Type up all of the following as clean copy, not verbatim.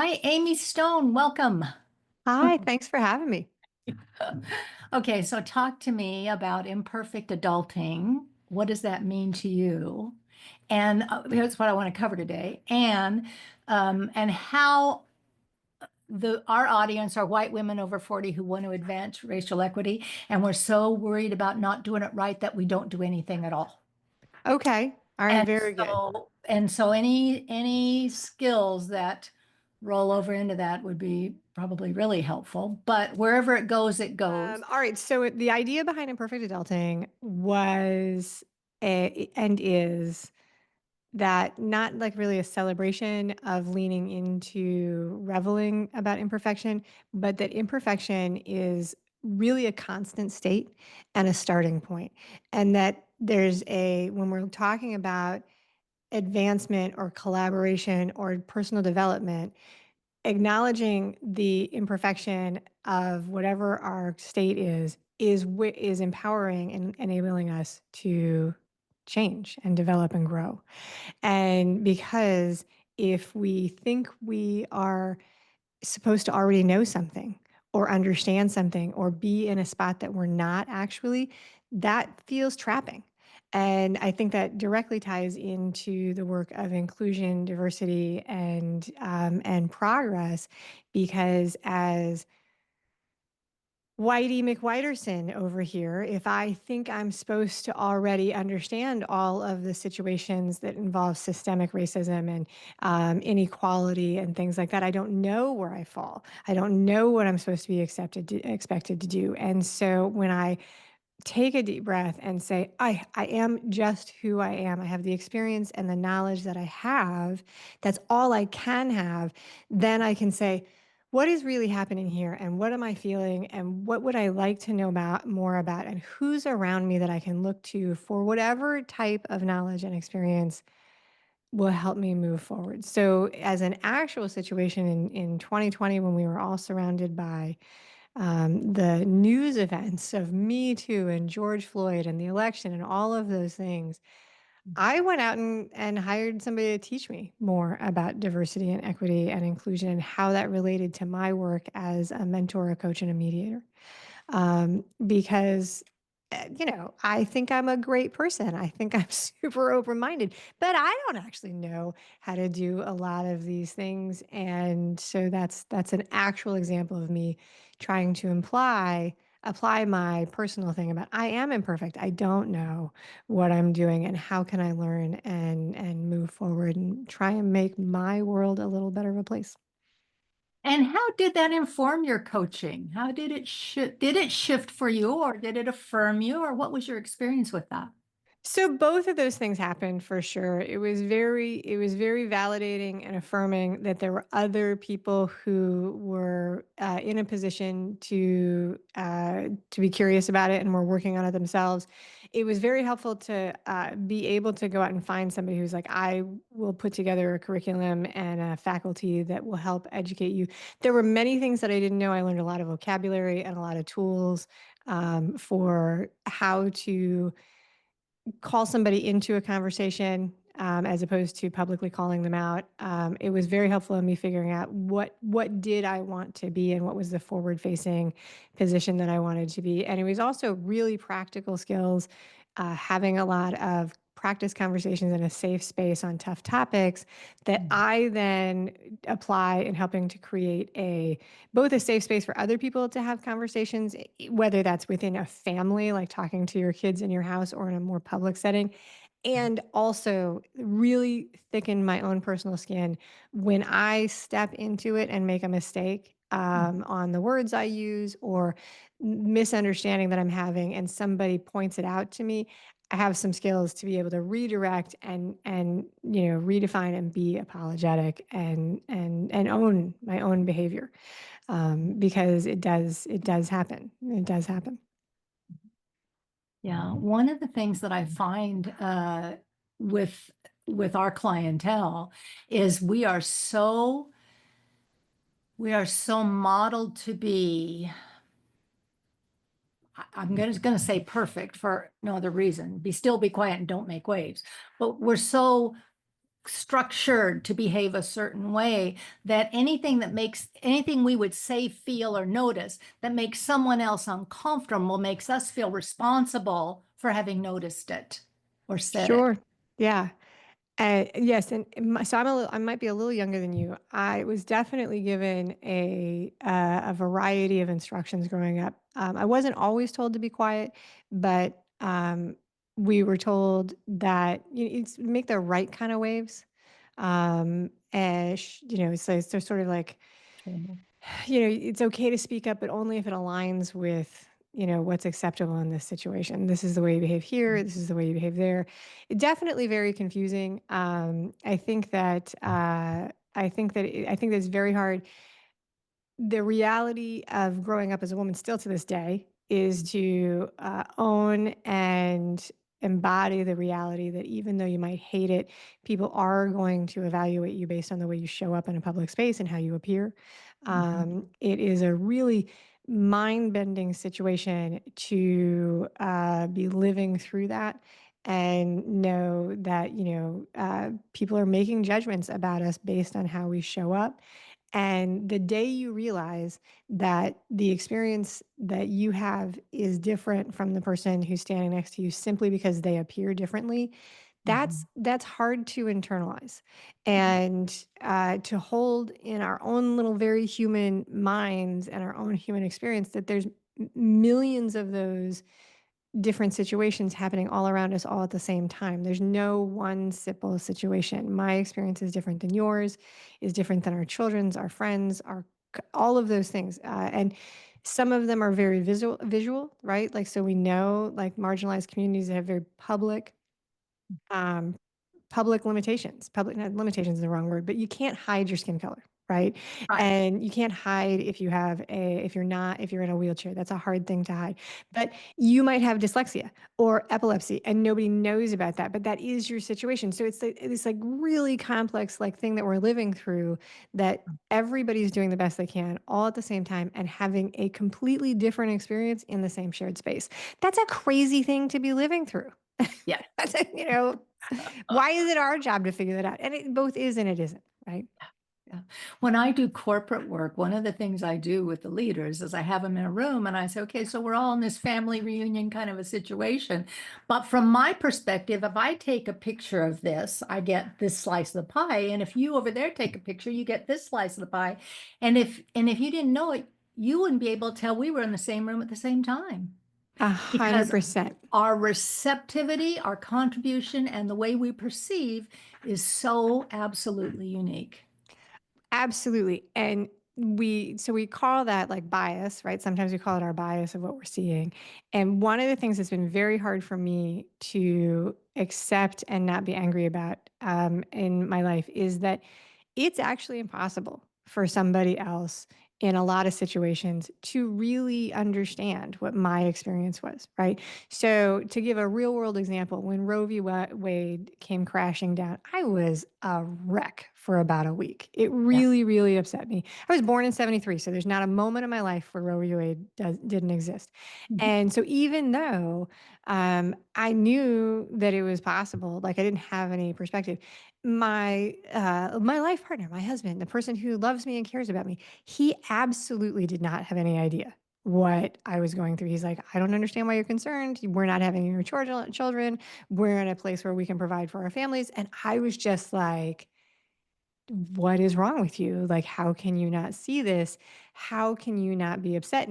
Hi, Amy Stone. Welcome. Hi, thanks for having me. Okay, so talk to me about imperfect adulting. What does that mean to you? And that's what I want to cover today. And how the our audience are white women over 40 who want to advance racial equity, and we're so worried about not doing it right that we don't do anything at all. Okay. All right, And very good. so any skills that roll over into that would be probably really helpful. But wherever it goes, it goes. All right, so the idea behind imperfect adulting was and is that not like really a celebration of leaning into reveling about imperfection, but that imperfection is really a constant state and a starting point. And that when we're talking about advancement or collaboration or personal development, acknowledging the imperfection of whatever our state is empowering and enabling us to change and develop and grow. And because if we think we are supposed to already know something or understand something or be in a spot that we're not actually, that feels trapping. And I think that directly ties into the work of inclusion, diversity, and progress, because as Whitey McWhiterson over here, if I think I'm supposed to already understand all of the situations that involve systemic racism and inequality and things like that, I don't know where I fall. I don't know what I'm supposed to be expected to do. And so when I take a deep breath and say, I am just who I am. I have the experience and the knowledge that I have. That's all I can have. Then I can say, what is really happening here? And what am I feeling? And what would I like to know about more about? And who's around me that I can look to for whatever type of knowledge and experience will help me move forward. So, as an actual situation in 2020, when we were all surrounded by the news events of Me Too and George Floyd and the election and all of those things, I went out and hired somebody to teach me more about diversity and equity and inclusion and how that related to my work as a mentor, a coach, and a mediator. Because I think I'm a great person. I think I'm super open minded, but I don't actually know how to do a lot of these things. And so that's an actual example of me trying to apply my personal thing about I am imperfect. I don't know what I'm doing and how can I learn and move forward and try and make my world a little better of a place. And how did that inform your coaching? How did it did it shift for you, or did it affirm you, or what was your experience with that? So both of those things happened for sure. It was very validating and affirming that there were other people who were in a position to be curious about it and were working on it themselves. It was very helpful to be able to go out and find somebody who's like, I will put together a curriculum and a faculty that will help educate you. There were many things that I didn't know. I learned a lot of vocabulary and a lot of tools for how to call somebody into a conversation as opposed to publicly calling them out. It was very helpful in me figuring out what did I want to be and what was the forward facing position that I wanted to be. And it was also really practical skills, having a lot of practice conversations in a safe space on tough topics that I then apply in helping to create a both a safe space for other people to have conversations, whether that's within a family, like talking to your kids in your house, or in a more public setting, and also really thicken my own personal skin when I step into it and make a mistake on the words I use or misunderstanding that I'm having, and somebody points it out to me. I have some skills to be able to redirect and redefine and be apologetic and own my own behavior, because it does happen. It does happen. Yeah, one of the things that I find with with our clientele is we are so modeled to be. I'm gonna say perfect for no other reason. Be still, be quiet, and don't make waves. But we're so structured to behave a certain way, that anything we would say, feel, or notice that makes someone else uncomfortable makes us feel responsible for having noticed it or said it. Sure. Yeah. Yes, and so I might be a little younger than you. I was definitely given a variety of instructions growing up. I wasn't always told to be quiet, but we were told that it's make the right kind of waves. So they're sort of like, it's okay to speak up, but only if it aligns with, what's acceptable in this situation. This is the way you behave here. This is the way you behave there. Definitely very confusing. I think that's very hard. The reality of growing up as a woman still to this day is to own and embody the reality that even though you might hate it, people are going to evaluate you based on the way you show up in a public space and how you appear. Mhm. It is a really mind bending situation to be living through that and know that, people are making judgments about us based on how we show up. And the day you realize that the experience that you have is different from the person who's standing next to you simply because they appear differently, that's Mhm. that's hard to internalize Yeah. and to hold in our own little very human minds and our own human experience that there's millions of those different situations happening all around us all at the same time. There's no one simple situation. My experience is different than yours, is different than our children's, our friends, all of those things. And some of them are very visual, right? Like, so we know like marginalized communities that have very um, public limitations. Public not limitations is the wrong word, but you can't hide your skin color, right? Right. And you can't hide if you're in a wheelchair. That's a hard thing to hide. But you might have dyslexia or epilepsy and nobody knows about that, but that is your situation. So it's like this like really complex like thing that we're living through that everybody's doing the best they can all at the same time and having a completely different experience in the same shared space. That's a crazy thing to be living through. Yeah. That's, why is it our job to figure that out? And it both is and it isn't, right? Yeah. When I do corporate work, one of the things I do with the leaders is I have them in a room and I say, okay, so we're all in this family reunion kind of a situation. But from my perspective, if I take a picture of this, I get this slice of the pie. And if you over there take a picture, you get this slice of the pie. And if you didn't know it, you wouldn't be able to tell we were in the same room at the same time A because 100%. our receptivity, our contribution, and the way we perceive is so absolutely unique. Absolutely. And we call that like bias, right? Sometimes we call it our bias of what we're seeing. And one of the things that's been very hard for me to accept and not be angry about in my life is that it's actually impossible for somebody else in a lot of situations to really understand what my experience was, right? So, to give a real world example, when Roe v. Wade came crashing down, I was a wreck for about a week. It Yeah. really, really upset me. I was born in 73, so there's not a moment in my life where Roe v. Wade didn't exist. Mhm. And so, even though I knew that it was possible, like I didn't have any perspective, my life partner, my husband, the person who loves me and cares about me, he absolutely did not have any idea what I was going through. He's like, I don't understand why you're concerned. We're not having your children. We're in a place where we can provide for our families. And I was just like, what is wrong with you? Like, how can you not see this? How can you not be upset?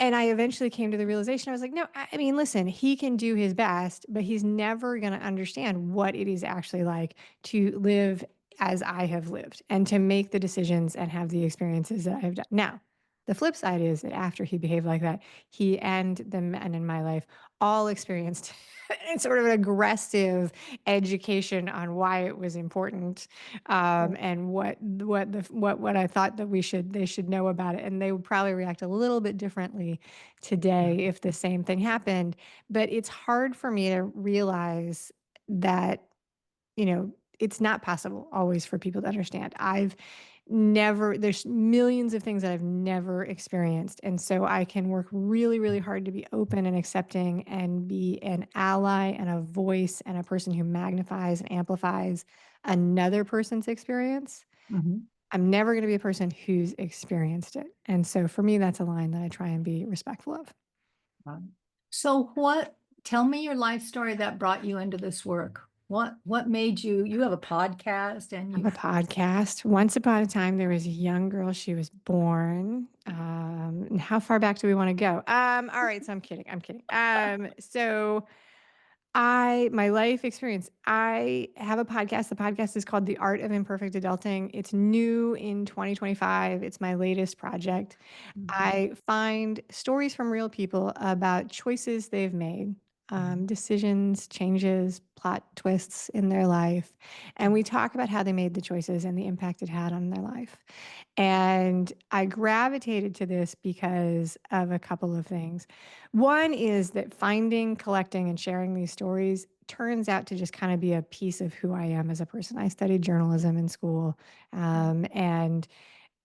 And I eventually came to the realization, I was like, no, I mean, listen, he can do his best, but he's never going to understand what it is actually like to live as I have lived and to make the decisions and have the experiences that I've done. Now, the flip side is that after he behaved like that, he and the men in my life all experienced sort of an aggressive education on why it was important and what I thought that they should know about it, and they would probably react a little bit differently today if the same thing happened. But it's hard for me to realize that it's not possible always for people to understand. There's millions of things that I've never experienced. And so I can work really, really hard to be open and accepting and be an ally and a voice and a person who magnifies and amplifies another person's experience. Mhm. I'm never going to be a person who's experienced it. And so for me, that's a line that I try and be respectful of. Right. So tell me your life story that brought you into this work. What made you have a podcast and I have a podcast. Once upon a time, there was a young girl. She was born. And how far back do we want to go? All right. So I'm kidding. I'm kidding. My life experience, I have a podcast. The podcast is called The Art of Imperfect Adulting. It's new in 2025. It's my latest project. Mhm. I find stories from real people about choices they've made, decisions, changes, plot twists in their life. And we talk about how they made the choices and the impact it had on their life. And I gravitated to this because of a couple of things. One is that finding, collecting, and sharing these stories turns out to just kind of be a piece of who I am as a person. I studied journalism in school, and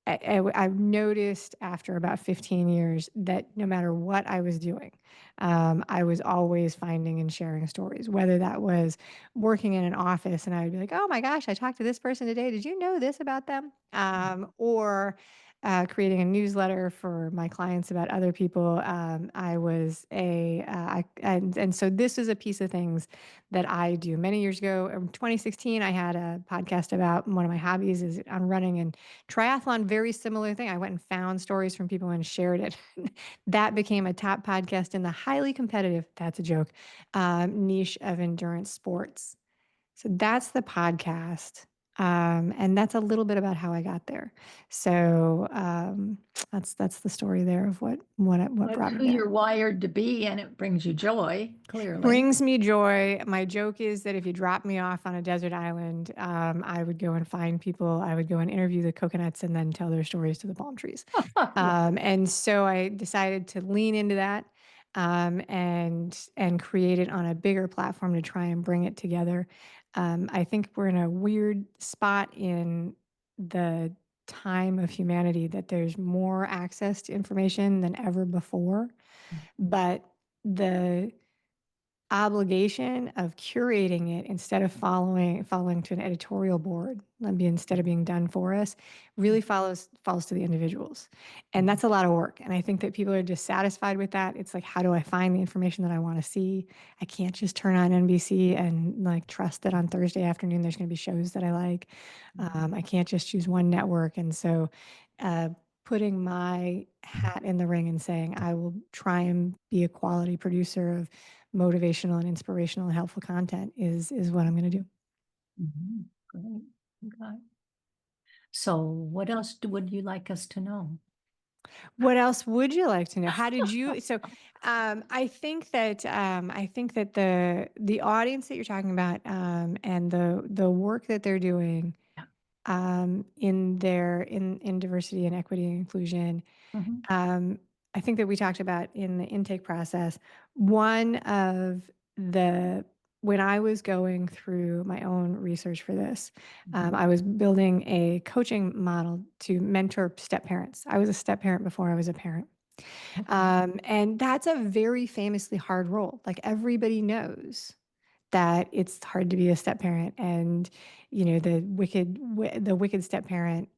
I've noticed after about 15 years that no matter what I was doing, I was always finding and sharing stories, whether that was working in an office and I would be like, oh my gosh, I talked to this person today. Did you know this about them? Or creating a newsletter for my clients about other people. I was and so this is a piece of things that I do. Many years ago, in 2016, I had a podcast about one of my hobbies is I'm running and triathlon, very similar thing. I went and found stories from people and shared it. That became a top podcast in the highly competitive, that's a joke, niche of endurance sports. So that's the podcast. And that's a little bit about how I got there. So that's the story there of what That's brought me who there. you're wired to be, and it brings you joy, clearly. Brings me joy. My joke is that if you drop me off on a desert island, I would go and find people. I would go and interview the coconuts and then tell their stories to the palm trees. Yeah. And so I decided to lean into that and create it on a bigger platform to try and bring it together. I think we're in a weird spot in the time of humanity that there's more access to information than ever before, but the obligation of curating it instead of following to an editorial board instead of being done for us really falls to the individuals, and that's a lot of work. And I think that people are dissatisfied with that. It's like, how do I find the information that I want to see? I can't just turn on NBC and like trust that on Thursday afternoon there's going to be shows that I like. I can't just choose one network. And so uh, putting my hat in the ring and saying I will try and be a quality producer of motivational and inspirational and helpful content is what I'm going to do. Mhm. Great. Okay. So what else would you like us to know? What else would you like to know? How did you? So, I think that the audience that you're talking about and the work that they're doing Yeah. in diversity and equity and inclusion. Mhm. Um, I think that we talked about in the intake process, one of the, when I was going through my own research for this, Mhm. I was building a coaching model to mentor step parents. I was a step parent before I was a parent. Okay. And that's a very famously hard role. Like everybody knows that it's hard to be a step parent, and the wicked step parent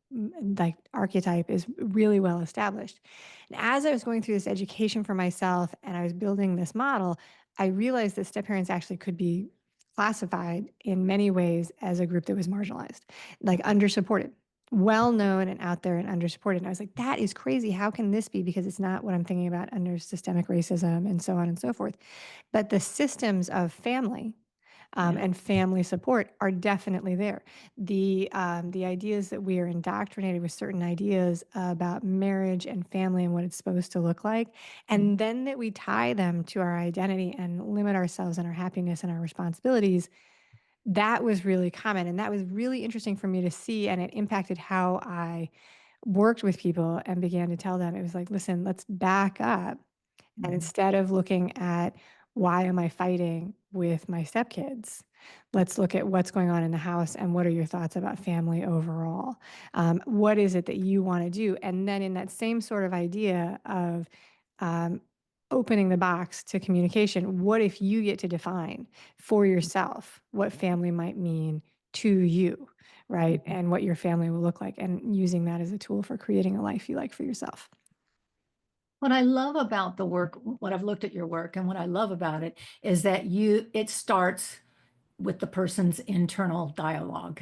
like archetype is really well established. And as I was going through this education for myself and I was building this model, I realized that step parents actually could be classified in many ways as a group that was marginalized, like undersupported, well known and out there and undersupported. And I was like, that is crazy. How can this be? Because it's not what I'm thinking about under systemic racism and so on and so forth. But the systems of family Yeah. and family support are definitely there. The ideas that we are indoctrinated with certain ideas about marriage and family and what it's supposed to look like, Mhm. and then that we tie them to our identity and limit ourselves and our happiness and our responsibilities. That was really common, and that was really interesting for me to see, and it impacted how I worked with people and began to tell them. It was like, listen, let's back up, and Mhm. instead of looking at why am I fighting with my stepkids, let's look at what's going on in the house and what are your thoughts about family overall. What is it that you want to do? And then in that same sort of idea of um, opening the box to communication, what if you get to define for yourself what family might mean to you, right? Mhm. And what your family will look like, and using that as a tool for creating a life you like for yourself. What I love about the work, what I've looked at your work, and what I love about it is that it starts with the person's internal dialogue.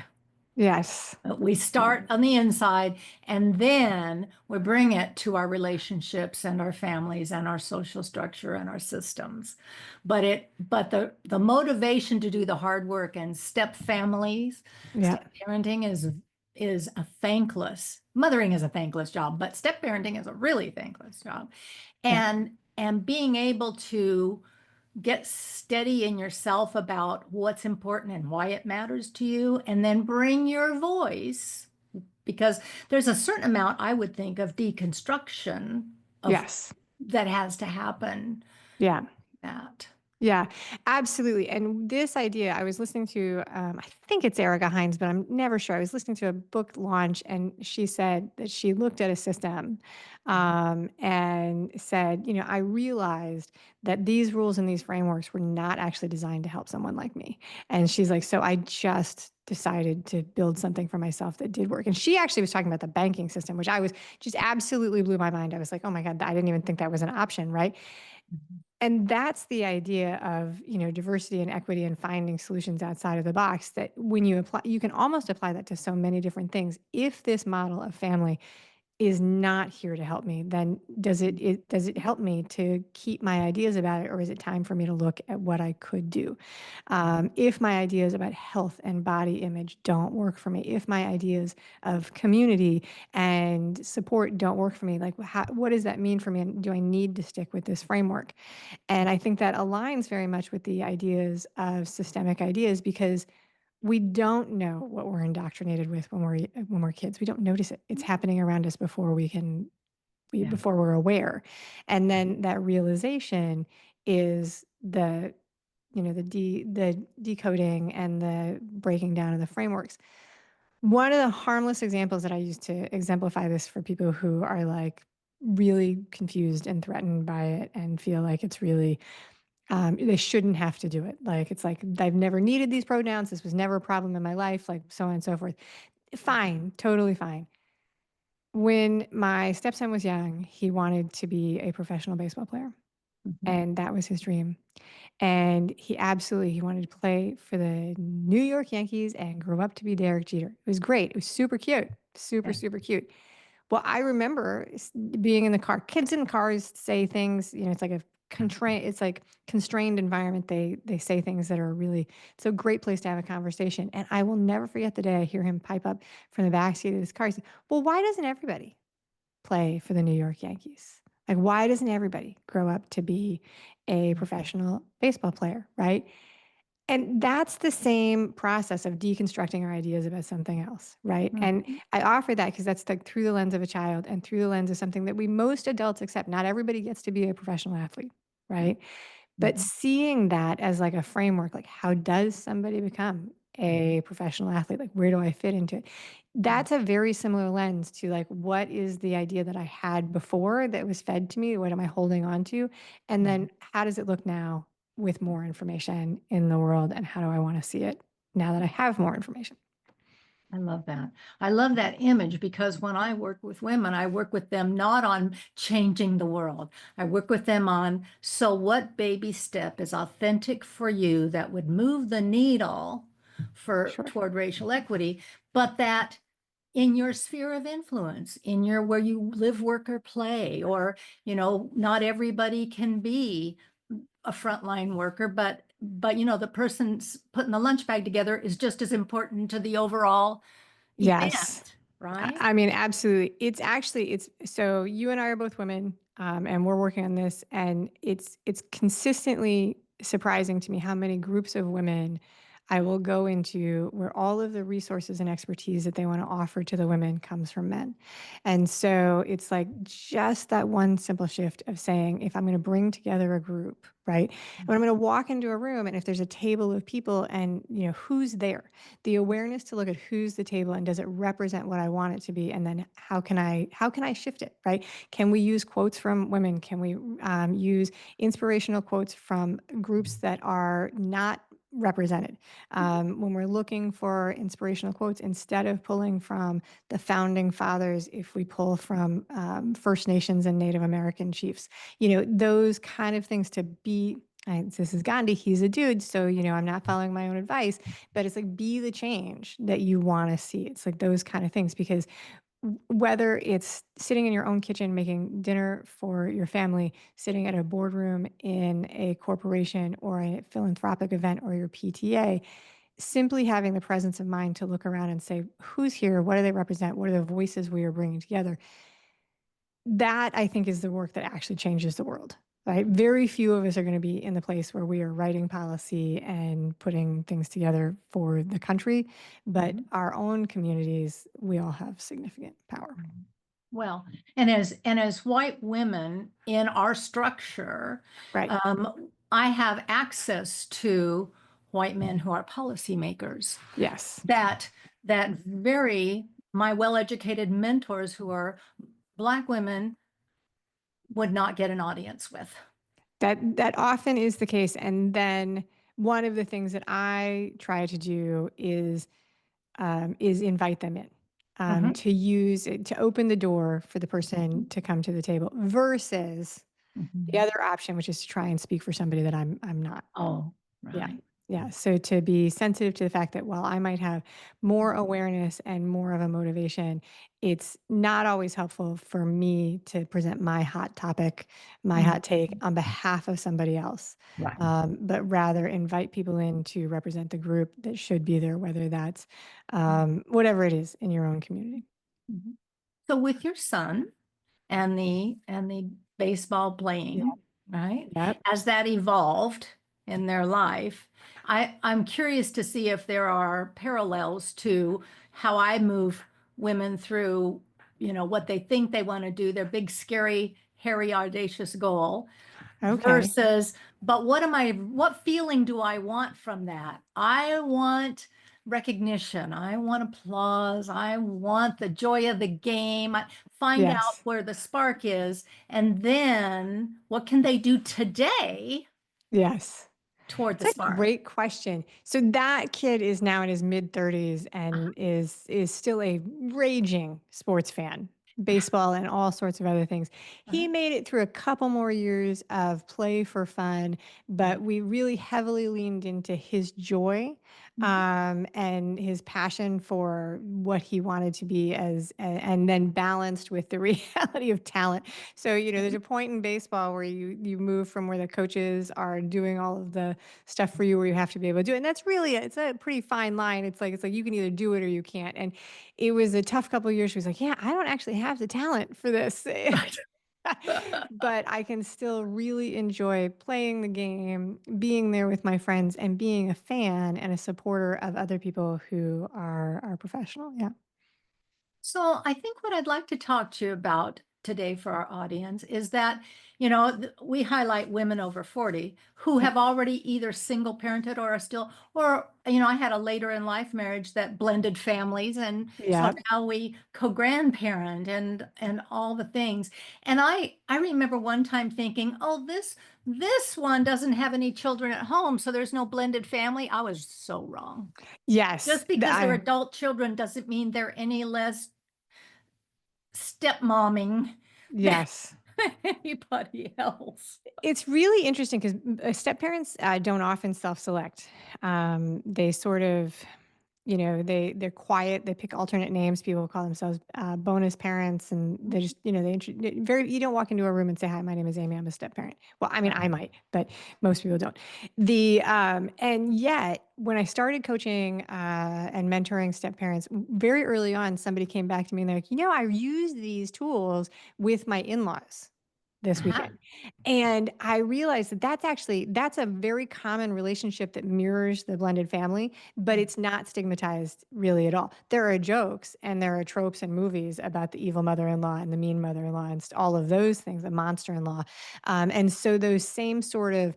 Yes. We Yeah. start on the inside and then we bring it to our relationships and our families and our social structure and our systems. But the motivation to do the hard work and Yeah. step parenting is a thankless, mothering is a thankless job, but step parenting is a really thankless job. Yeah. And being able to get steady in yourself about what's important and why it matters to you, and then bring your voice, because there's a certain amount, I would think, of deconstruction of Yes. that has to happen. Yeah. That. Yeah, absolutely. And this idea, I was listening to, I think it's Erica Hines, but I'm never sure. I was listening to a book launch, and she said that she looked at a system and said, I realized that these rules and these frameworks were not actually designed to help someone like me. And she's like, so I just decided to build something for myself that did work. And she actually was talking about the banking system, which I was just absolutely blew my mind. I was like, oh my God, I didn't even think that was an option, right? Mhm. And that's the idea of, diversity and equity and finding solutions outside of the box, that when you apply, you can almost apply that to so many different things. If this model of family is not here to help me, then does it help me to keep my ideas about it, or is it time for me to look at what I could do? If my ideas about health and body image don't work for me, if my ideas of community and support don't work for me, like what does that mean for me? And do I need to stick with this framework? And I think that aligns very much with the ideas of systemic ideas, because we don't know what we're indoctrinated with when we're kids. We don't notice it. It's happening around us before Yeah. before we're aware. And then that realization is the decoding and the breaking down of the frameworks. One of the harmless examples that I use to exemplify this for people who are like really confused and threatened by it and feel like it's really they shouldn't have to do it. Like, it's like, I've never needed these pronouns. This was never a problem in my life, like so on and so forth. Fine, totally fine. When my stepson was young, he wanted to be a professional baseball player, Mhm. and that was his dream. And he wanted to play for the New York Yankees and grew up to be Derek Jeter. It was great. It was super cute, super, Yeah. super cute. Well, I remember being in the car. Kids in cars say things, it's like it's like constrained environment. They say things that are really, it's a great place to have a conversation. And I will never forget the day I hear him pipe up from the backseat of his car. He said, well, why doesn't everybody play for the New York Yankees? Like, why doesn't everybody grow up to be a professional baseball player, right? And that's the same process of deconstructing our ideas about something else, right? And Mhm. I offer that because that's like through the lens of a child and through the lens of something that we most adults accept. Not everybody gets to be a professional athlete, right? But Mhm. seeing that as like a framework, like how does somebody become a professional athlete? Like, where do I fit into it? That's a very similar lens to like, what is the idea that I had before that was fed to me? What am I holding on to? And Mhm. then how does it look now with more information in the world? And how do I want to see it now that I have more information? I love that. I love that image because when I work with women, I work with them not on changing the world. I work with them on, so what baby step is authentic for you that would move the needle for Sure. toward racial equity, but that in your sphere of influence, in your where you live, work, or play, or not everybody can be a frontline worker, but the person's putting the lunch bag together is just as important to the overall Yes. event, right? I mean, absolutely. It's so you and I are both women, and we're working on this, and it's consistently surprising to me how many groups of women I will go into where all of the resources and expertise that they want to offer to the women comes from men. And so it's like just that one simple shift of saying, if I'm going to bring together a group, right? When I'm going to walk into a room, and if there's a table of people and who's there, the awareness to look at who's the table and does it represent what I want it to be, and then how can I shift it, right? Can we use quotes from women? Can we use inspirational quotes from groups that are not represented. When we're looking for inspirational quotes, instead of pulling from the founding fathers, if we pull from First Nations and Native American chiefs, those kind of things to be. This is Gandhi. He's a dude. So, I'm not following my own advice, but it's like be the change that you want to see. It's like those kind of things because whether it's sitting in your own kitchen making dinner for your family, sitting at a boardroom in a corporation or a philanthropic event or your PTA, simply having the presence of mind to look around and say, who's here? What do they represent? What are the voices we are bringing together? That I think is the work that actually changes the world. Right? Very few of us are going to be in the place where we are writing policy and putting things together for the country, but Mhm. our own communities, we all have significant power. Well, and as white women in our structure, Right. I have access to white men who are policymakers Yes. that very my well-educated mentors who are Black women would not get an audience with. That often is the case. And then one of the things that I try to do is invite them in, Mhm, to use it to open the door for the person mhm, to come to the table versus the mhm. other option, which is to try and speak for somebody that I'm not. Oh, Yeah. right. Yeah. So to be sensitive to the fact that while I might have more awareness and more of a motivation, it's not always helpful for me to present my hot topic, my Mhm. hot take on behalf of somebody else, Right. but rather invite people in to represent the group that should be there, whether that's whatever it is in your own community. Mhm. So with your son and the baseball Yeah. playing, right? Yep. As that evolved in their life, I'm curious to see if there are parallels to how I move women through, what they think they want to do, their big, scary, hairy, audacious goal, Okay. versus, but what feeling do I want from that? I want recognition. I want applause. I want the joy of the game. Find out Yes. where the spark is. And then what can they do today Yes. toward the It's a spark? great question. So that kid is now in his mid 30s and is still a raging sports fan, baseball and all sorts of other things. He Uh-huh. made it through a couple more years of play for fun, but we really heavily leaned into his joy, Mhm. and his passion for what he wanted to be and then balanced with the reality of talent. So, there's a point in baseball where you move from where the coaches are doing all of the stuff for you where you have to be able to do it. And that's really it's a pretty fine line. It's like you can either do it or you can't. And it was a tough couple of years. She was like, "Yeah, I don't actually have the talent for this." Right. But I can still really enjoy playing the game, being there with my friends, and being a fan and a supporter of other people who are professional. Yeah. So I think what I'd like to talk to you about today for our audience is that, we highlight women over 40 who Yeah. have already either single parented or are still, or, I had a later in life marriage that blended families. And so Yeah. now we co-grandparent and all the things. And I remember one time thinking, oh, this one doesn't have any children at home, so there's no blended family. I was so wrong. Yes. Just because they're adult children doesn't mean they're any less stepmomming than Yes. anybody else. It's really interesting because step parents don't often self-select. They sort of, they're quiet. They pick alternate names. People call themselves bonus parents, and they just, very. You don't walk into a room and say, "Hi, my name is Amy. I'm a step parent." Well, I mean, I Right. might, but most people don't. And yet, when I started coaching and mentoring step parents, very early on, somebody came back to me and they're like, I used these tools with my in-laws this Uh-huh. weekend. And I realized that that's a very common relationship that mirrors the blended family, but it's not stigmatized really at all. There are jokes and there are tropes in movies about the evil mother-in-law and the mean mother-in-law and all of those things, the monster-in-law. And so those same sort of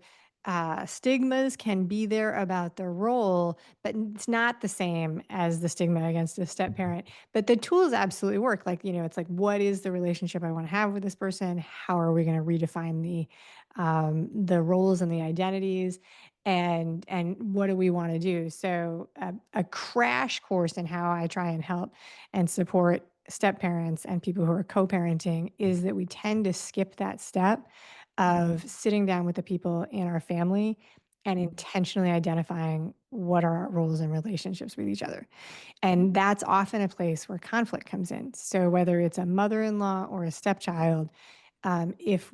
stigmas can be there about the role, but it's not the same as the stigma against a step parent. But the tools absolutely work. Like, it's like, what is the relationship I want to have with this person? How are we going to redefine the roles and the identities? And what do we want to do? So a crash course in how I try and help and support step parents and people who are co-parenting is that we tend to skip that step of sitting down with the people in our family and intentionally identifying what are our roles and relationships with each other. And that's often a place where conflict comes in. So whether it's a mother-in-law or a stepchild, if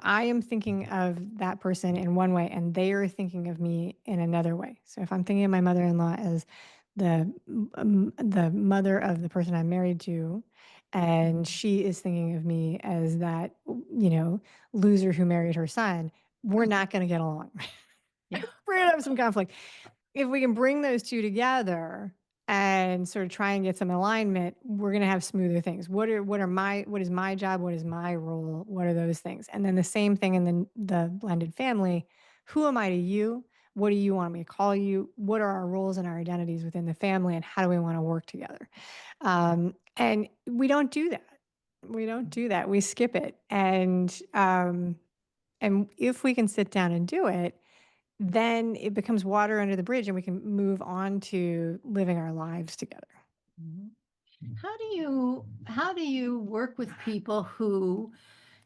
I am thinking of that person in one way and they are thinking of me in another way. So if I'm thinking of my mother-in-law as the mother of the person I'm married to, and she is thinking of me as that, loser who married her son, we're not going to get along. Yeah. We're going to have some conflict. If we can bring those two together and sort of try and get some alignment, we're going to have smoother things. What is my job? What is my role? What are those things? And then the same thing in the blended family. Who am I to you? What do you want me to call you? What are our roles and our identities within the family, and how do we want to work together? And we don't do that. We don't do that. We skip it. And if we can sit down and do it, then it becomes water under the bridge and we can move on to living our lives together. Mhm. How do you work with people who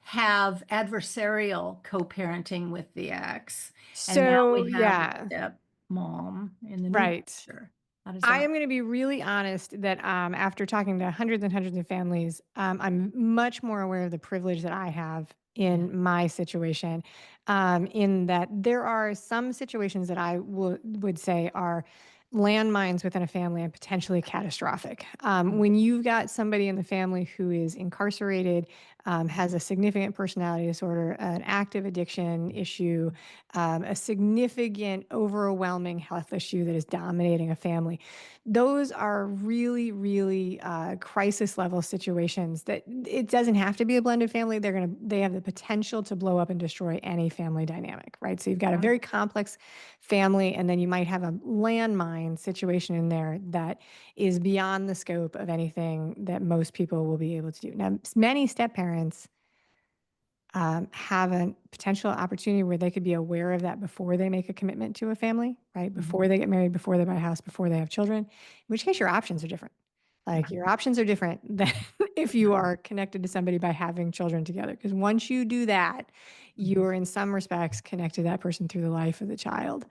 have adversarial co-parenting with the ex, and now So, we have a yeah, step mom in the new right. picture? How does I that? am going to be really honest that after talking to hundreds and hundreds of families, I'm much more aware of the privilege that I have Yeah. in my situation. In that there are some situations that I would say are landmines within a family and potentially catastrophic. When you've got somebody in the family who is incarcerated, has a significant personality disorder, an active addiction issue, a significant, overwhelming health issue that is dominating a family, those are really, really crisis level situations that it doesn't have to be a blended family. They have the potential to blow up and destroy any family dynamic, right? So you've got a very complex family, and then you might have a landmine situation in there that is beyond the scope of anything that most people will be able to do. Now, many step parents have a potential opportunity where they could be aware of that before they make a commitment to a family, right? Mhm. Before they get married, before they buy a house, before they have children, in which case your options are different. Like Mhm. your options are different than if you are connected to somebody by having children together. Because once you do that, Mhm. you're in some respects connected to that person through the life of the child.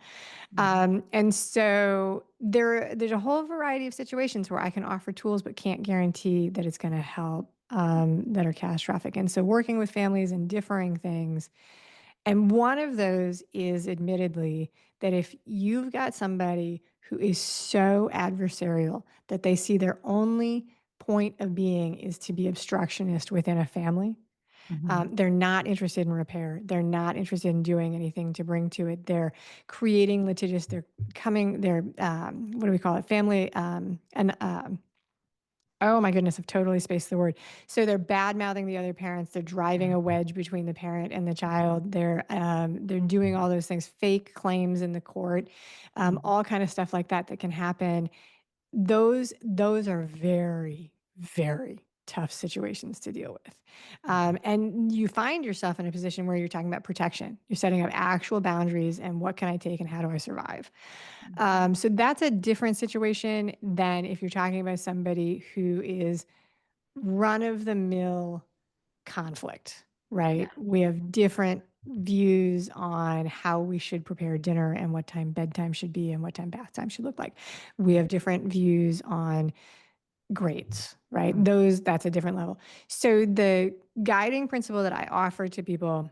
Mhm. And so there's a whole variety of situations where I can offer tools, but can't guarantee that it's going to help that are catastrophic. And so working with families and differing things. And one of those is admittedly that if you've got somebody who is so adversarial that they see their only point of being is to be obstructionist within a family, Mhm. they're not interested in repair. They're not interested in doing anything to bring to it. They're creating litigious. They're, what do we call it? Family, oh my goodness, I've totally spaced the word. So they're bad mouthing the other parents. They're driving a wedge between the parent and the child. They're doing all those things, fake claims in the court, Mhm. all kind of stuff like that that can happen. Those are very, very tough situations to deal with. And you find yourself in a position where you're talking about protection. You're setting up actual boundaries and what can I take and how do I survive? So that's a different situation than if you're talking about somebody who is run of the mill conflict, Yeah. right? We have different views on how we should prepare dinner and what time bedtime should be and what time bath time should look like. We have different views on grades, right? Mhm. That's a different level. So the guiding principle that I offer to people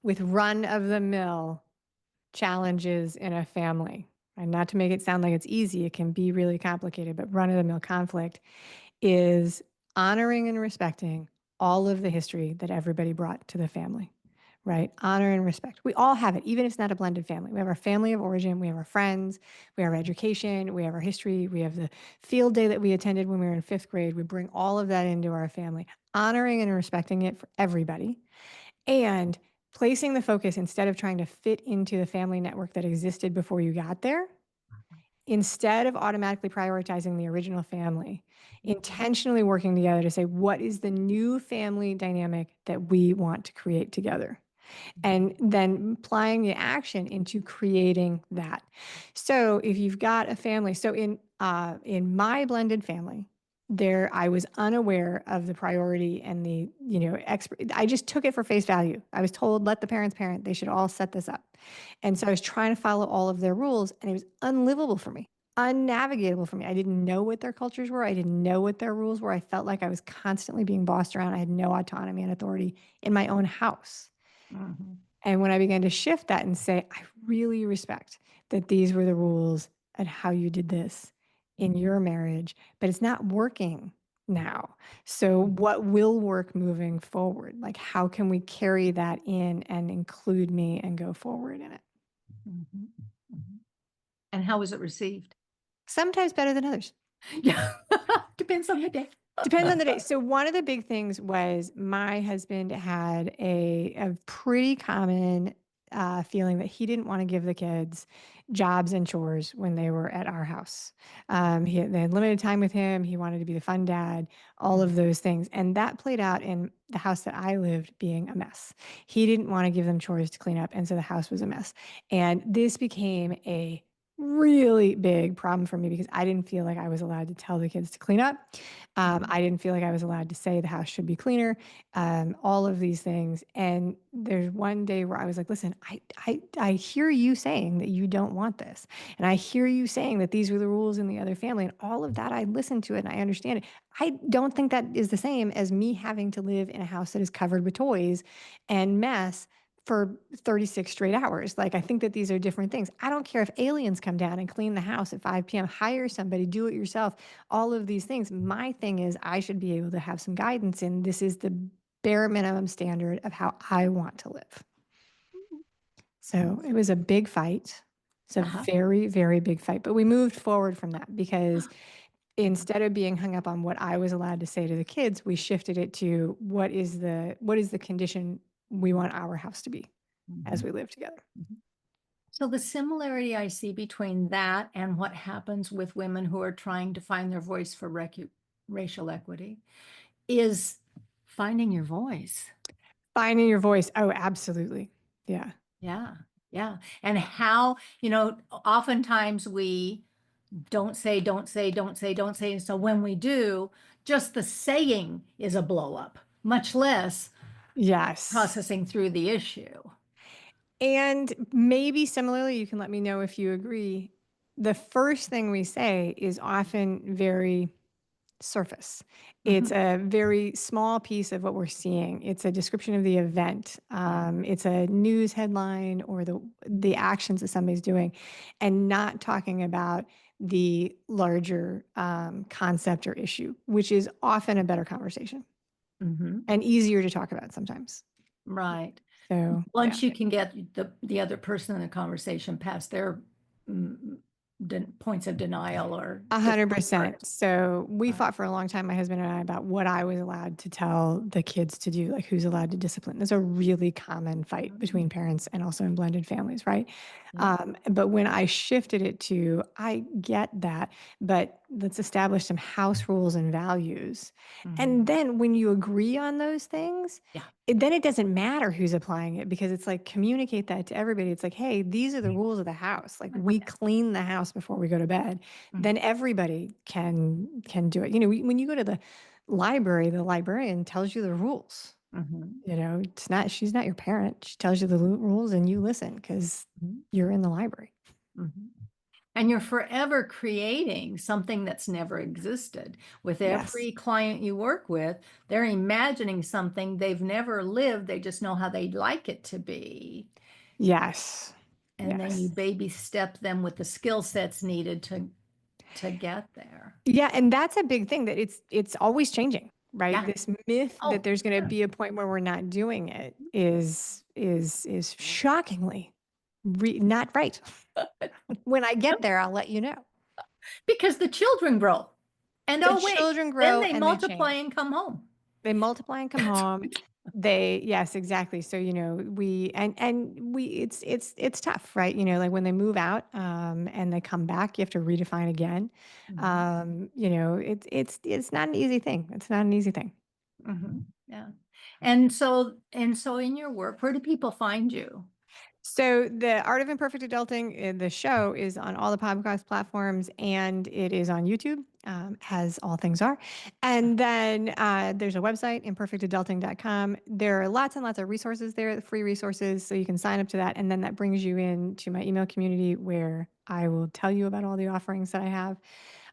with run of the mill challenges in a family, and not to make it sound like it's easy, it can be really complicated, but run of the mill conflict is honoring and respecting all of the history that everybody brought to the family, right? Honor and respect. We all have it, even if it's not a blended family. We have our family of origin, we have our friends, we have our education, we have our history, we have the field day that we attended when we were in fifth grade. We bring all of that into our family, honoring and respecting it for everybody. And placing the focus instead of trying to fit into the family network that existed before you got there, instead of automatically prioritizing the original family, intentionally working together to say, what is the new family dynamic that we want to create together? And then applying the action into creating that. So if you've got a family, so in my blended family, there I was unaware of the priority and the expert. I just took it for face value. I was told let the parents parent. They should all set this up, and so I was trying to follow all of their rules, and it was unlivable for me, unnavigatable for me. I didn't know what their cultures were. I didn't know what their rules were. I felt like I was constantly being bossed around. I had no autonomy and authority in my own house. Mhm. And when I began to shift that and say, I really respect that these were the rules and how you did this in your marriage, but it's not working now. So, what will work moving forward? Like, how can we carry that in and include me and go forward in it? Mhm. Mhm. And how was it received? Sometimes better than others. Yeah. Depends on the day. Depends on the day. So one of the big things was my husband had a pretty common feeling that he didn't want to give the kids jobs and chores when they were at our house. They had limited time with him. He wanted to be the fun dad, all of those things. And that played out in the house that I lived being a mess. He didn't want to give them chores to clean up. And so the house was a mess. And this became a really big problem for me because I didn't feel like I was allowed to tell the kids to clean up. I didn't feel like I was allowed to say the house should be cleaner, all of these things. And there's one day where I was like, listen, I hear you saying that you don't want this. And I hear you saying that these were the rules in the other family. And all of that, I listen to it and I understand it. I don't think that is the same as me having to live in a house that is covered with toys and mess for 36 straight hours. Like, I think that these are different things. I don't care if aliens come down and clean the house at 5 p.m., hire somebody, do it yourself, all of these things. My thing is, I should be able to have some guidance in this is the bare minimum standard of how I want to live. So it was a big fight. It's a Uh-huh. very, very big fight. But we moved forward from that because instead of being hung up on what I was allowed to say to the kids, we shifted it to what is the condition we want our house to be as Mhm. we live together. Mhm. So the similarity I see between that and what happens with women who are trying to find their voice for racial equity is finding your voice. Finding your voice. Oh, absolutely. Yeah. Yeah, yeah. And how, oftentimes we don't say, don't say, don't say, don't say. And so when we do, just the saying is a blow up, much less Yes. processing through the issue. And maybe similarly, you can let me know if you agree. The first thing we say is often very surface. It's Mhm. a very small piece of what we're seeing. It's a description of the event. It's a news headline or the actions that somebody's doing, and not talking about the larger concept or issue, which is often a better conversation Mhm. and easier to talk about sometimes. Right. So yeah. Once you can get the other person in the conversation past their mm, points of denial or A hundred discomfort. percent. So we Right. fought for a long time, my husband and I, about what I was allowed to tell the kids to do, like who's allowed to discipline. There's a really common fight between parents and also in blended families, right? Yeah. But when I shifted it to, I get that, but let's establish some house rules and values. And Mhm. then when you agree on those things, Yeah. then it doesn't matter who's applying it because it's like communicate that to everybody. It's like, hey, these are the rules of the house. Like we clean the house before we go to bed. Mhm. Then everybody can do it. You know, when you go to the library, the librarian tells you the rules. Mhm. You know, it's not she's not your parent. She tells you the rules and you listen because Mhm. you're in the library. Mhm. And you're forever creating something that's never existed. With Yes. every client you work with, they're imagining something they've never lived. They just know how they'd like it to be. Yes. And then you Yes. baby step them with the skill sets needed to get there. Yeah, and that's a big thing that it's always changing, right? Yeah. This myth that Oh, there's going to sure. be a point where we're not doing it is shockingly not right. When I get there, I'll let you know. Because the children grow. And The oh, wait, children then grow they and they multiply change. and come home. They multiply and come home. Yes, exactly. So, it's tough, right? Like when they move out, and they come back, you have to redefine again. Mhm, It's not an easy thing. It's not an easy thing. mhm, yeah. And so in your work, where do people find you? So the Art of Imperfect Adulting, the show is on all the podcast platforms and it is on YouTube, as all things are. And then there's a website, imperfectadulting.com. There are lots and lots of resources there, free resources, so you can sign up to that. And then that brings you into my email community where I will tell you about all the offerings that I have.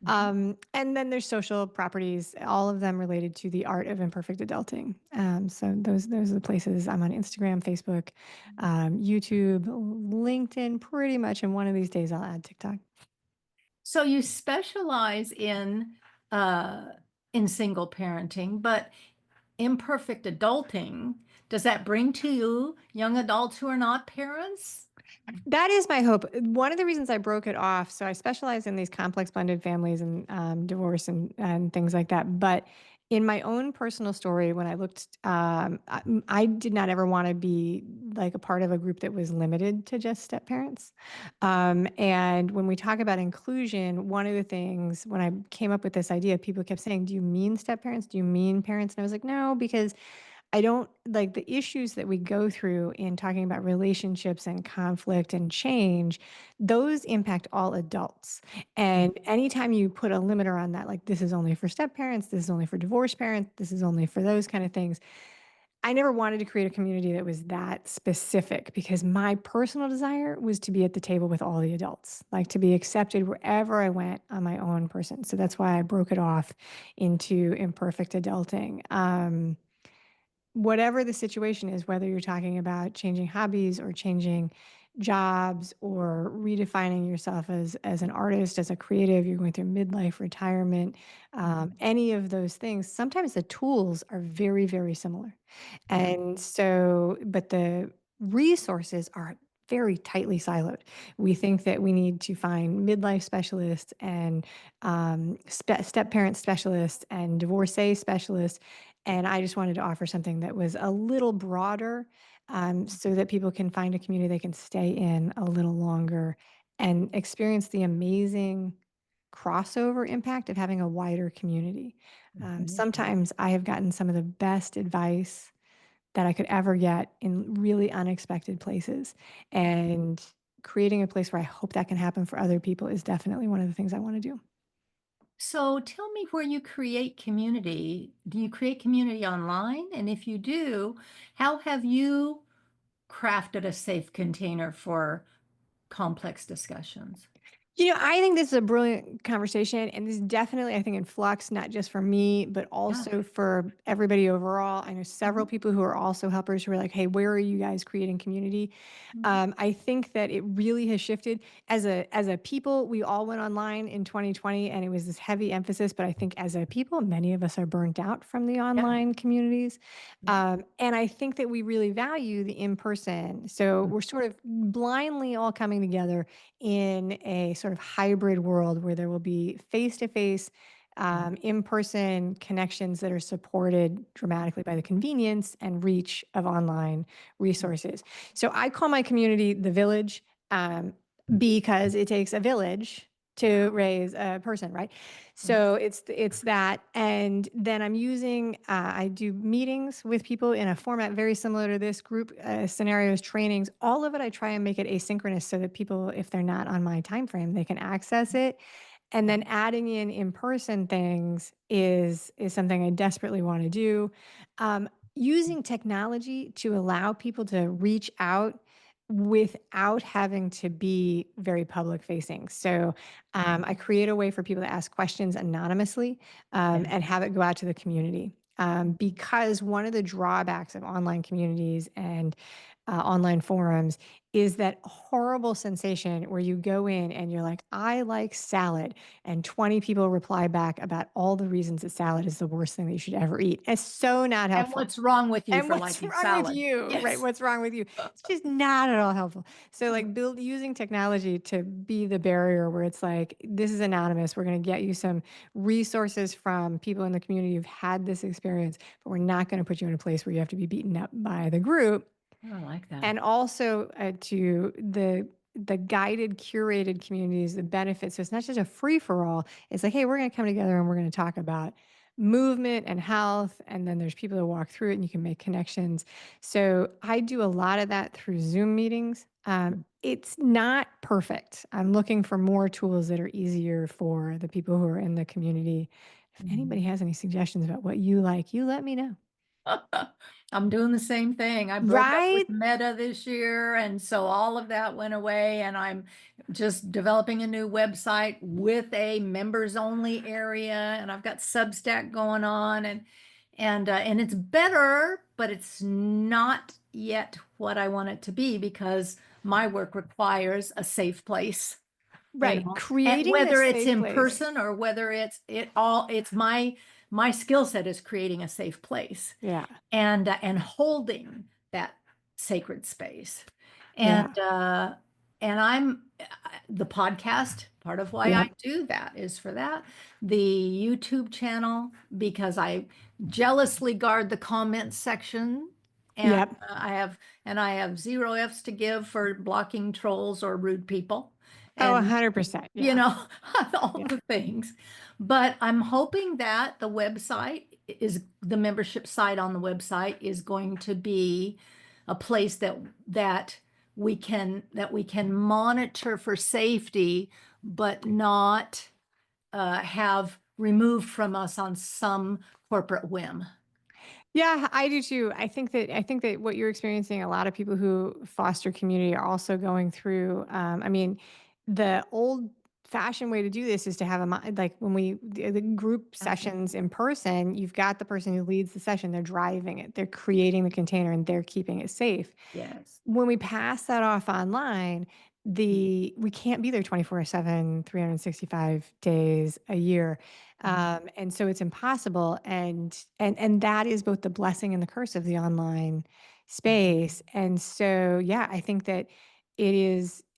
Mhm, And then there's social properties, all of them related to the art of imperfect adulting. So those are the places. I'm on Instagram, Facebook, YouTube, LinkedIn, pretty much. And one of these days, I'll add TikTok. So you specialize uh, in single parenting, but imperfect adulting, does that bring to you young adults who are not parents? That is my hope. One of the reasons I broke it off, so I specialize in these complex blended families and divorce and things like that. But in my own personal story, when I looked, I did not ever want to be like a part of a group that was limited to just step parents. And when we talk about inclusion, one of the things when I came up with this idea, people kept saying, "Do you mean step parents? Do you mean parents?" And I was like, "No," because I don't like the issues that we go through in talking about relationships and conflict and change, those impact all adults. And anytime you put a limiter on that, like this is only for step parents, this is only for divorced parents, this is only for those kind of things. I never wanted to create a community that was that specific because my personal desire was to be at the table with all the adults, like to be accepted wherever I went on my own person. So that's why I broke it off into imperfect adulting. Whatever the situation is, whether you're talking about changing hobbies or changing jobs or redefining yourself as an artist, as a creative, you're going through midlife retirement, Mhm, any of those things, sometimes the tools are very, very similar. mhm, And so, but the resources are very tightly siloed. We think that we need to find midlife specialists and step parent specialists and divorcee specialists. And I just wanted to offer something that was a little broader, so that people can find a community they can stay in a little longer and experience the amazing crossover impact of having a wider community. mhm. Sometimes I have gotten some of the best advice that I could ever get in really unexpected places. And creating a place where I hope that can happen for other people is definitely one of the things I want to do. So tell me where you create community. Do you create community online? And if you do, how have you crafted a safe container for complex discussions? I think this is a brilliant conversation, and this is definitely, I think, in flux, not just for me, but Yeah. also for everybody overall. I know several Mhm, people who are also helpers who are like, "Hey, where are you guys creating community?" mhm. I think that it really has shifted as a people. We all went online in 2020, and it was this heavy emphasis. But I think as a people, many of us are burnt out from the Yeah. online communities, Yeah. and I think that we really value the in person. So Mm, we're sort of blindly all coming together in a sort of hybrid world where there will be face to face, mm, in person connections that are supported dramatically by the convenience and reach of online mm, resources. So I call my community the village, because it takes a village to raise a person, right? mm. So it's that, and then I do meetings with people in a format very similar to this group scenarios, trainings, all of it. I try and make it asynchronous so that people, if they're not on my time frame, they can access it. And then Mhm. adding in person things is something I desperately want to do. Using technology to allow people to reach out without having to be very public facing. So I create a way for people to ask questions anonymously, Yeah. and have it go out to the community. Because one of the drawbacks of online communities and online forums is that horrible sensation where you go in and you're like, I like salad. And 20 people reply back about all the reasons that salad is the worst thing that you should ever eat. It's so not And helpful. what's wrong with you And for what's liking wrong with salad? you, right? Yes. What's wrong with you? It's just not at all helpful. So, like, build using technology to be the barrier where it's like, this is anonymous. We're going to get you some resources from people in the community who've had this experience, but we're not going to put you in a place where you have to be beaten up by the group. I like that. And also to the guided, curated communities, the benefits. So it's not just a free for all. It's like, hey, we're going to come together and we're going to talk about movement and health. And then there's people that walk through it and you can make connections. So I do a lot of that through Zoom meetings. It's not perfect. I'm looking for more tools that are easier for the people who are in the community. If Mhm. anybody has any suggestions about what you like, you let me know. I'm doing the same thing. I broke up with Right? Meta this year, and so all of that went away, and I'm just developing a new website with a members only area, and I've got Substack going on, and it's better, but it's not yet what I want it to be because my work requires a safe place, Right. and Creating whether this it's safe in place. person or whether it's my skill set is creating a safe place Yeah. and holding that sacred space. And Yeah. I'm the podcast, part of why I Yep. do that is for that. The YouTube channel, because I jealously guard the comments section. And Yep. I have zero F's to give for blocking trolls or rude people. Oh, And 100%. you Yeah. know, all Yeah. the things. But I'm hoping that the membership site on the website is going to be a place that we can monitor for safety, but not have removed from us on some corporate whim. Yeah, I do too. I think that what you're experiencing, a lot of people who foster community are also going through. I mean, the old fashioned way to do this is to have like when we the group sessions in person, you've got the person who leads the session, they're driving it, they're creating the container, and they're keeping it safe. Yes. When we pass that off online, we can't be there 24/7, 365 days a year. And so it's impossible. And that is both the blessing and the curse of the online space. And so, yeah, I think that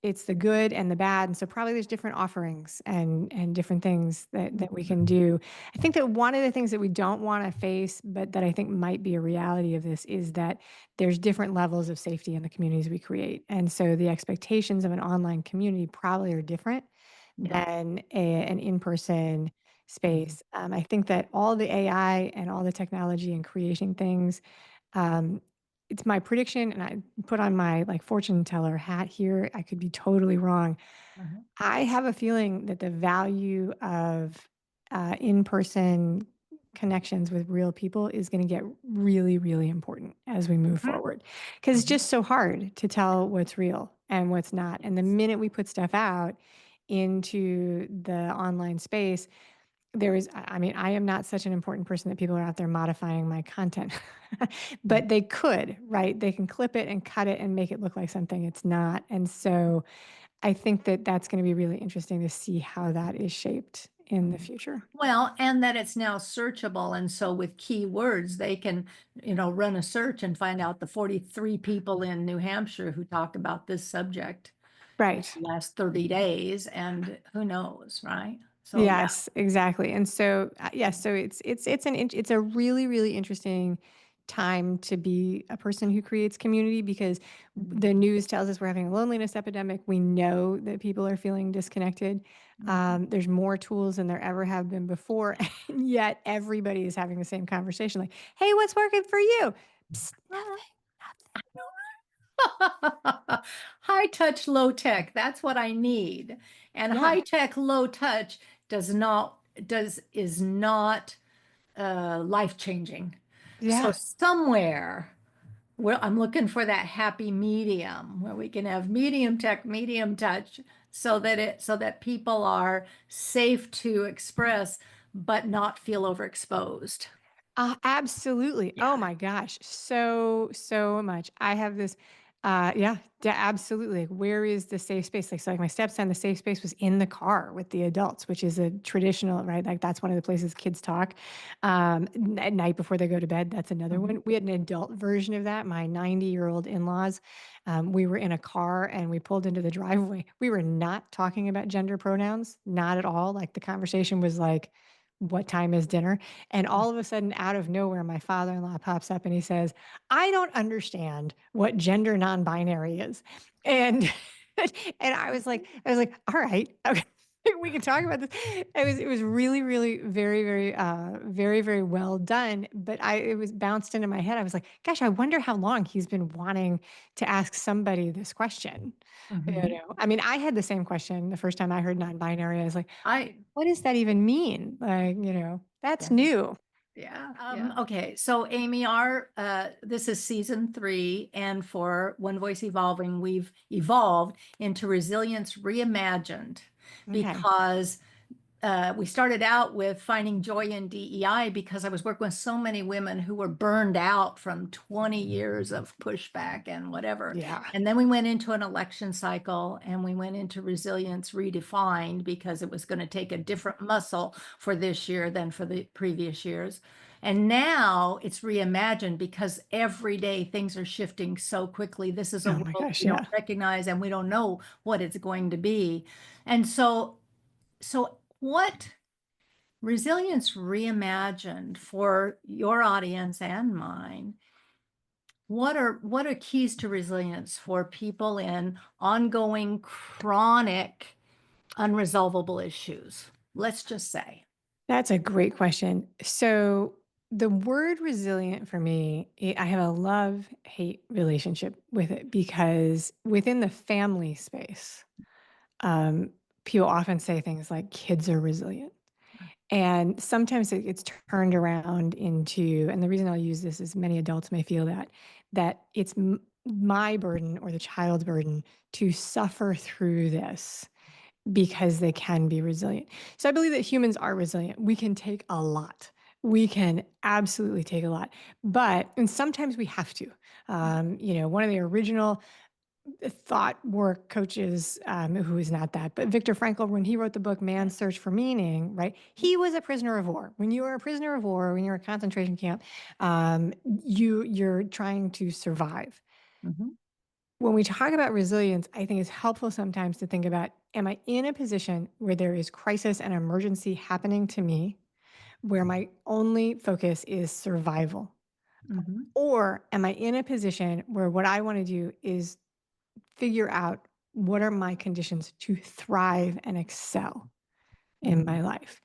it's the good and the bad. And so probably there's different offerings and different things that we can do. I think that one of the things that we don't want to face, but that I think might be a reality of this, is that there's different levels of safety in the communities we create. And so the expectations of an online community probably are different Yeah. than an in-person space. I think that all the AI and all the technology and creating things, um, it's my prediction, and I put on my like fortune teller hat here. I could be totally wrong. Uh-huh. I have a feeling that the value of in-person connections with real people is going to get really, really important as we move Mhm. forward because it's Mhm. just so hard to tell what's real and what's not. And the minute we put stuff out into the online space, I mean, I am not such an important person that people are out there modifying my content, but they could, right? They can clip it and cut it and make it look like something it's not. And so, I think that that's going to be really interesting to see how that is shaped in the future. Well, and that it's now searchable. And so with keywords, they can, run a search and find out the 43 people in New Hampshire who talked about this subject in Right. the last 30 days. And who knows, right? So yeah. Yes, exactly. And so, yes, so it's a really, really interesting time to be a person who creates community because the news tells us we're having a loneliness epidemic. We know that people are feeling disconnected. Mhm. There's more tools than there ever have been before, and yet everybody is having the same conversation. Like, "Hey, what's working for you?" Psst, Ah. nothing. High touch, low tech. That's what I need. And Yeah. high tech, low touch is not life changing. So Yeah. somewhere well, I'm looking for that happy medium where we can have medium tech, medium touch, so that people are safe to express but not feel overexposed. Absolutely. Yeah. Oh my gosh. So, so much. I have this. Yeah, absolutely. Like, where is the safe space? Like, so like my stepson, the safe space was in the car with the adults, which is a traditional, right? Like that's one of the places kids talk at night before they go to bed. That's another Mhm. one. We had an adult version of that. My 90-year-old in-laws, we were in a car and we pulled into the driveway. We were not talking about gender pronouns, not at all. Like the conversation was like, what time is dinner? And all of a sudden, out of nowhere, my father-in-law pops up and he says, I don't understand what gender non-binary is. And and I was like, all right, okay. We can talk about this. It was really, really very, very, very, very well done. But it was bounced into my head. I was like, gosh, I wonder how long he's been wanting to ask somebody this question. Mhm. I mean, I had the same question the first time I heard non-binary. I was like, I what does that even mean? Like, that's Yeah. new. Yeah. Okay. So Amy, our this is season 3, and for One Voice Evolving, we've evolved into Resilience Reimagined Okay. because we started out with finding joy in DEI because I was working with so many women who were burned out from 20 years of pushback and whatever. Yeah. And then we went into an election cycle and we went into resilience redefined because it was going to take a different muscle for this year than for the previous years. And now it's reimagined because every day things are shifting so quickly. This is a Oh my world gosh. we don't Yeah. recognize and we don't know what it's going to be. And so what Resilience Reimagined for your audience and mine, what are keys to resilience for people in ongoing chronic unresolvable issues? Let's just say. That's a great question. So, the word resilient for me, I have a love hate relationship with it because within the family space, um, people often say things like kids are resilient. And sometimes it gets turned around into, and the reason I'll use this is many adults may feel that it's my burden or the child's burden to suffer through this because they can be resilient. So I believe that humans are resilient. We can take a lot. We can absolutely take a lot, and sometimes we have to. One of the original thought work coaches, who is not that, but Viktor Frankl, when he wrote the book Man's Search for Meaning, right? He was a prisoner of war. When you are a prisoner of war, when you're in a concentration camp, you're trying to survive. Mhm, When we talk about resilience, I think it's helpful sometimes to think about, am I in a position where there is crisis and emergency happening to me, where my only focus is survival? mhm, Or am I in a position where what I want to do is figure out what are my conditions to thrive and excel in mhm, my life?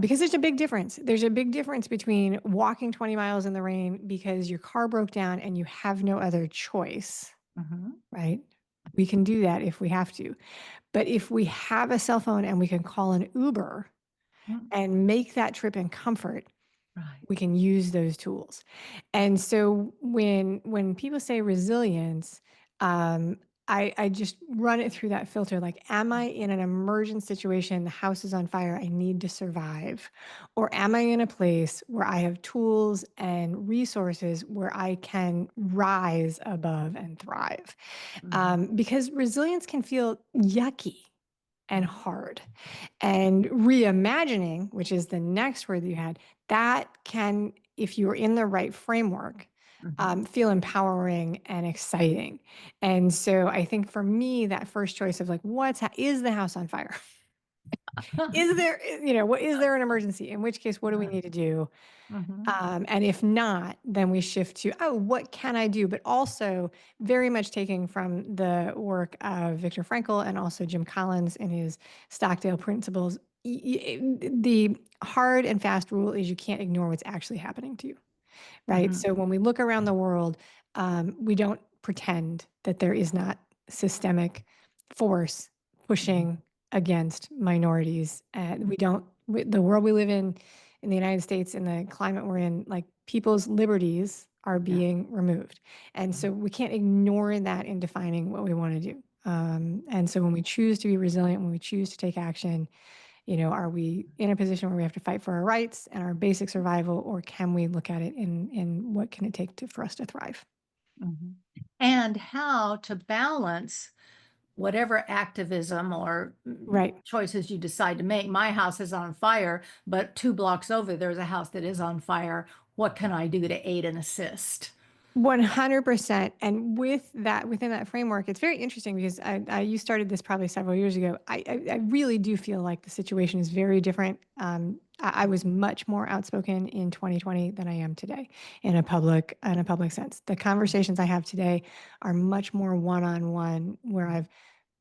Because there's a big difference. There's a big difference between walking 20 miles in the rain because your car broke down and you have no other choice, mhm, right? We can do that if we have to. But if we have a cell phone and we can call an Uber mhm. and make that trip in comfort, Right. we can use those tools. And so when people say resilience, um, I just run it through that filter. Like, am I in an emergent situation? The house is on fire. I need to survive. Or am I in a place where I have tools and resources where I can rise above and thrive? Mhm, Because resilience can feel yucky and mhm, hard. And reimagining, which is the next word that you had, that can, if you're in the right framework, mhm. feel empowering and exciting. And so I think for me, that first choice of like, is the house on fire? Is there, what is there an emergency? In which case, what do we need to do? Mhm, And if not, then we shift to, oh, what can I do? But also very much taking from the work of Viktor Frankl and also Jim Collins in his Stockdale Principles. The hard and fast rule is you can't ignore what's actually happening to you, right? mhm, So when we look around the world, we don't pretend that there is not systemic force mhm, pushing against minorities. We don't, the world we live in the United States, in the climate we're in, like people's liberties are yeah. being removed. And so we can't ignore that in defining what we want to do. And so when we choose to be resilient, when we choose to take action, are we in a position where we have to fight for our rights and our basic survival, or can we look at it in what can it take for us to thrive? Mhm. and how to balance whatever activism or Right. choices you decide to make. My house is on fire, but 2 blocks over, there's a house that is on fire. What can I do to aid and assist? 100%. And with that, within that framework, it's very interesting because you started this probably several years ago. I really do feel like the situation is very different. I was much more outspoken in 2020 than I am today in a public sense. The conversations I have today are much more one-on-one, where I've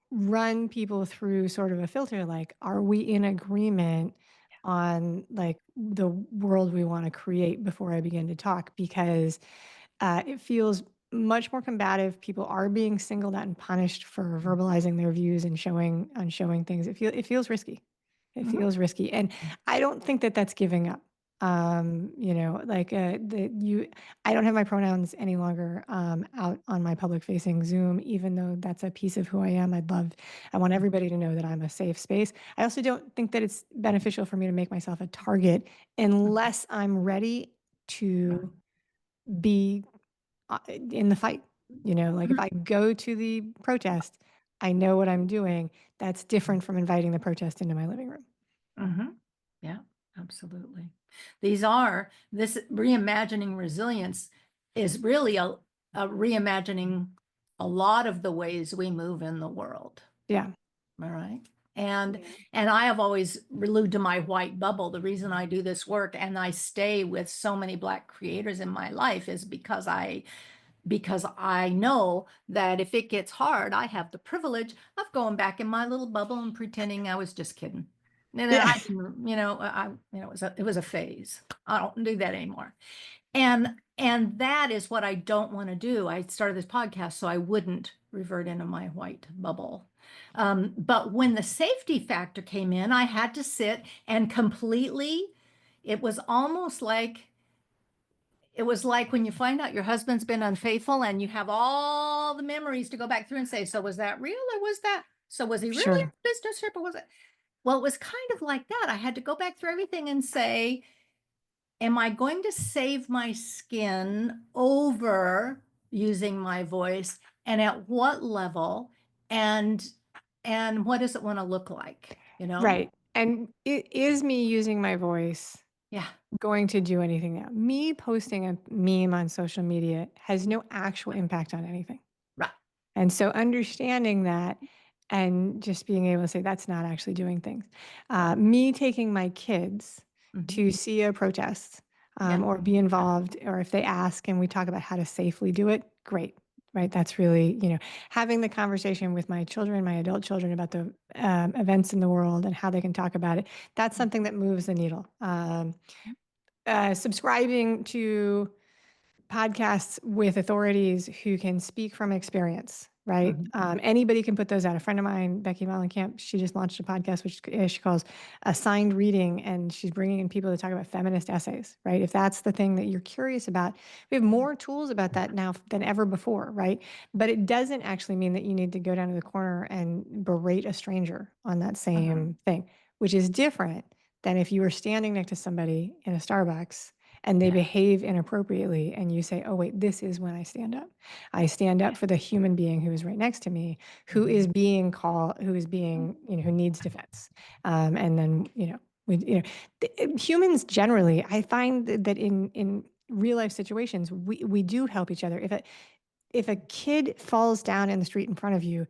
run people through sort of a filter, like, are we in agreement on like the world we want to create before I begin to talk? Because it feels much more combative. People are being singled out and punished for verbalizing their views and showing things. It feels risky. It Mhm. feels risky, and I don't think that that's giving up. Like I don't have my pronouns any longer out on my public facing Zoom, even though that's a piece of who I am. I want everybody to know that I'm a safe space. I also don't think that it's beneficial for me to make myself a target unless I'm ready to be in the fight. Like if I go to the protest, I know what I'm doing. That's different from inviting the protest into my living room. Mhm. Yeah, absolutely. This reimagining resilience is really a reimagining a lot of the ways we move in the world. Yeah. All right. And Yeah. and I have always alluded to my white bubble. The reason I do this work and I stay with so many Black creators in my life is because I know that if it gets hard, I have the privilege of going back in my little bubble and pretending I was just kidding. And then Yeah. I didn't, it was a phase. I don't do that anymore. And that is what I don't want to do. I started this podcast so I wouldn't revert into my white bubble. But when the safety factor came in, I had to sit and completely, it was almost like it was like when you find out your husband's been unfaithful and you have all the memories to go back through and say, so was that real or was that? So was he really on Sure. a business trip or was it? Well, it was kind of like that. I had to go back through everything and say, am I going to save my skin over using my voice? And at what level? And and what does it want to look like? You know? Right. And is me using my voice Yeah. going to do anything now? Me posting a meme on social media has no actual impact on anything. Right. And so understanding that and just being able to say that's not actually doing things. Right. Me taking my kids Hmm. to see a protest Yeah. or be involved, or if they ask and we talk about how to safely do it, great. Right. That's really, having the conversation with my children, my adult children about the events in the world and how they can talk about it. That's something that moves the needle. Subscribing to podcasts with authorities who can speak from experience, right? Hmm. Anybody can put those out. A friend of mine, Becky Mollenkamp, she just launched a podcast which she calls assigned reading, and she's bringing in people to talk about feminist essays, right? If that's the thing that you're curious about, we have more tools about that now than ever before, right? But it doesn't actually mean that you need to go down to the corner and berate a stranger on that Hmm. same thing, which is different than if you were standing next to somebody in a Starbucks and they Yeah. behave inappropriately and you say, oh wait, this is when I stand up. I stand up for the human being who is right next to me, who is Hmm. being called, who is being, who needs defense. And then, humans generally, I find that in real life situations, we do help each other. If a kid falls down in the street in front of you,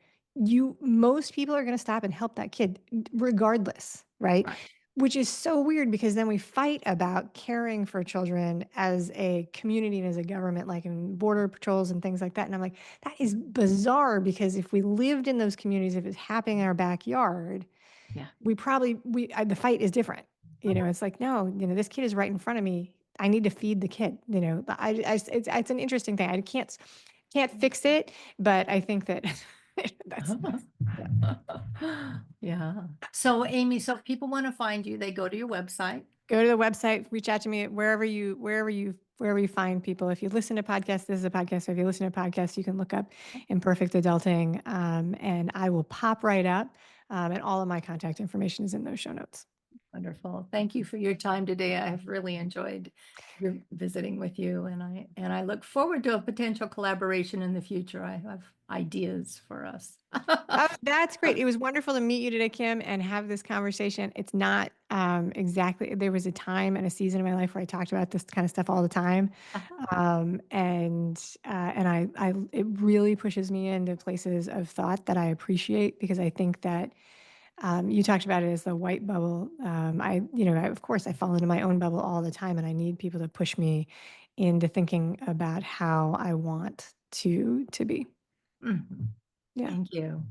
most people are going to stop and help that kid regardless, right? Right. Which is so weird because then we fight about caring for children as a community and as a government, like in border patrols and things like that. And I'm like, that is bizarre because if we lived in those communities, if it's happening in our backyard, Yeah. the fight is different. It's like, no, this kid is right in front of me. I need to feed the kid. It's an interesting thing. I can't fix it, but I think that that's yeah. Yeah. So Amy, so if people want to find you, they go to your website. Go to the website, reach out to me wherever you find people. If you listen to podcasts, this is a podcast. So if you listen to podcasts, you can look up Imperfect Adulting, and I will pop right up. And all of my contact information is in those show notes. Wonderful. Thank you for your time today. I have really enjoyed visiting with you, and I look forward to a potential collaboration in the future. I have ideas for us. Oh, that's great. It was wonderful to meet you today, Kim, and have this conversation. It's not exactly, there was a time and a season in my life where I talked about this kind of stuff all the time. It really pushes me into places of thought that I appreciate because I think that you talked about it as the white bubble. Of course, I fall into my own bubble all the time, and I need people to push me into thinking about how I want to be. Mhm. Yeah. Thank you.